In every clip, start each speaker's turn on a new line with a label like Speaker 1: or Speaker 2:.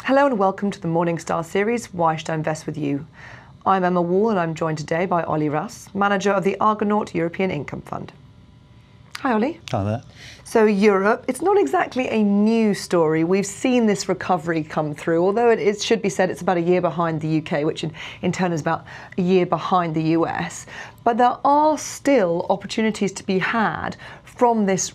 Speaker 1: Hello and welcome to the Morningstar series, Why Should I Invest With You? I'm Emma Wall and I'm joined today by Ollie Russ, manager of the Argonaut European Income Fund. Hi Ollie.
Speaker 2: Hi there.
Speaker 1: So Europe, it's not exactly a new story. We've seen this recovery come through, although it should be said it's about a year behind the UK, which in turn is about a year behind the US. But there are still opportunities to be had from this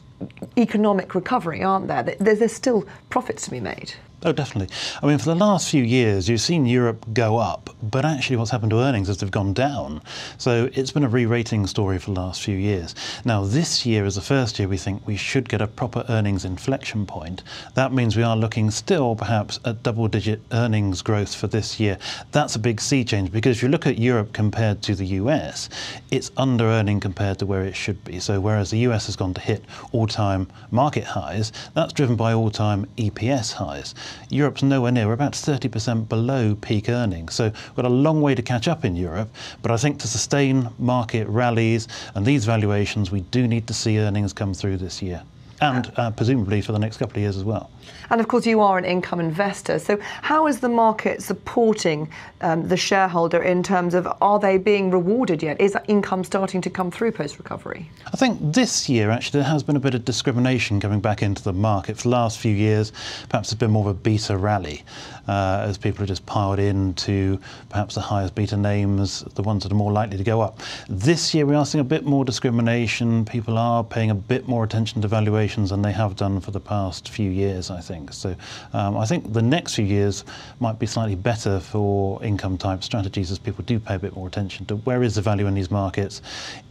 Speaker 1: economic recovery, aren't there? There's still profits to be made.
Speaker 2: Oh, definitely. I mean, for the last few years, you've seen Europe go up, but actually what's happened to earnings is they've gone down. So it's been a re-rating story for the last few years. Now, this year is the first year we think we should get a proper earnings inflection point. That means we are looking still perhaps at double-digit earnings growth for this year. That's a big sea change, because if you look at Europe compared to the US, it's under-earning compared to where it should be. So whereas the US has gone to hit all-time market highs, that's driven by all-time EPS highs. Europe's nowhere near. We're about 30% below peak earnings. So we've got a long way to catch up in Europe. But I think to sustain market rallies and these valuations, we do need to see earnings come through this year. And presumably for the next couple of years as well.
Speaker 1: And of course you are an income investor, so how is the market supporting the shareholder in terms of, are they being rewarded yet? Is that income starting to come through post-recovery? I
Speaker 2: think this year actually there has been a bit of discrimination coming back into the market. For the last few years perhaps it's been more of a beta rally as people have just piled into perhaps the highest beta names, the ones that are more likely to go up. This year we are seeing a bit more discrimination. People are paying a bit more attention to valuations than they have done for the past few years, I think. So I think the next few years might be slightly better for income type strategies as people do pay a bit more attention to where is the value in these markets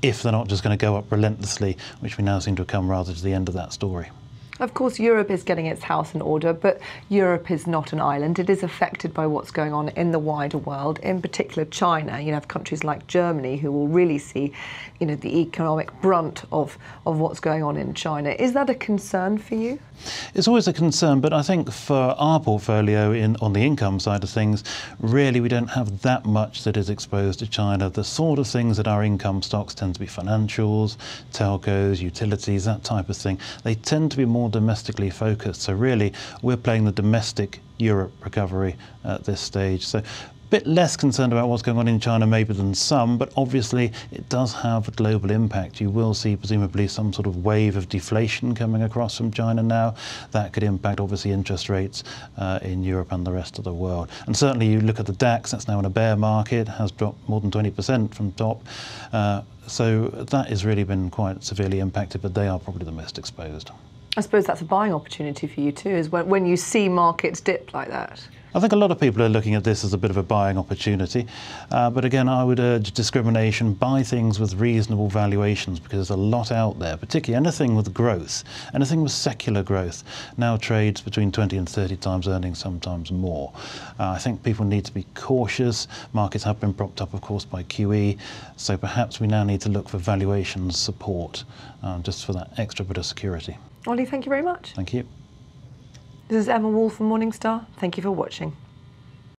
Speaker 2: if they're not just going to go up relentlessly, which we now seem to have come rather to the end of that story.
Speaker 1: Of course, Europe is getting its house in order, but Europe is not an island. It is affected by what's going on in the wider world, in particular China. You have countries like Germany who will really see, the economic brunt of what's going on in China. Is that a concern for you?
Speaker 2: It's always a concern, but I think for our portfolio on the income side of things, really we don't have that much that is exposed to China. The sort of things that our income stocks tend to be financials, telcos, utilities, that type of thing. They tend to be more domestically focused. So really we're playing the domestic Europe recovery at this stage. So bit less concerned about what's going on in China maybe than some, but obviously it does have a global impact. You will see presumably some sort of wave of deflation coming across from China now. That could impact obviously interest rates in Europe and the rest of the world. And certainly you look at the DAX, that's now in a bear market, has dropped more than 20% from top. So that has really been quite severely impacted, but they are probably the most exposed.
Speaker 1: I suppose that's a buying opportunity for you too, is when you see markets dip like that.
Speaker 2: I think a lot of people are looking at this as a bit of a buying opportunity, but again I would urge discrimination. Buy things with reasonable valuations, because there's a lot out there, particularly anything with growth, anything with secular growth now trades between 20 and 30 times earnings, sometimes more. I think people need to be cautious. Markets have been propped up of course by QE, so perhaps we now need to look for valuation support just for that extra bit of security.
Speaker 1: Ollie, thank you very much.
Speaker 2: Thank you.
Speaker 1: This is Emma Wall from Morningstar. Thank you for watching.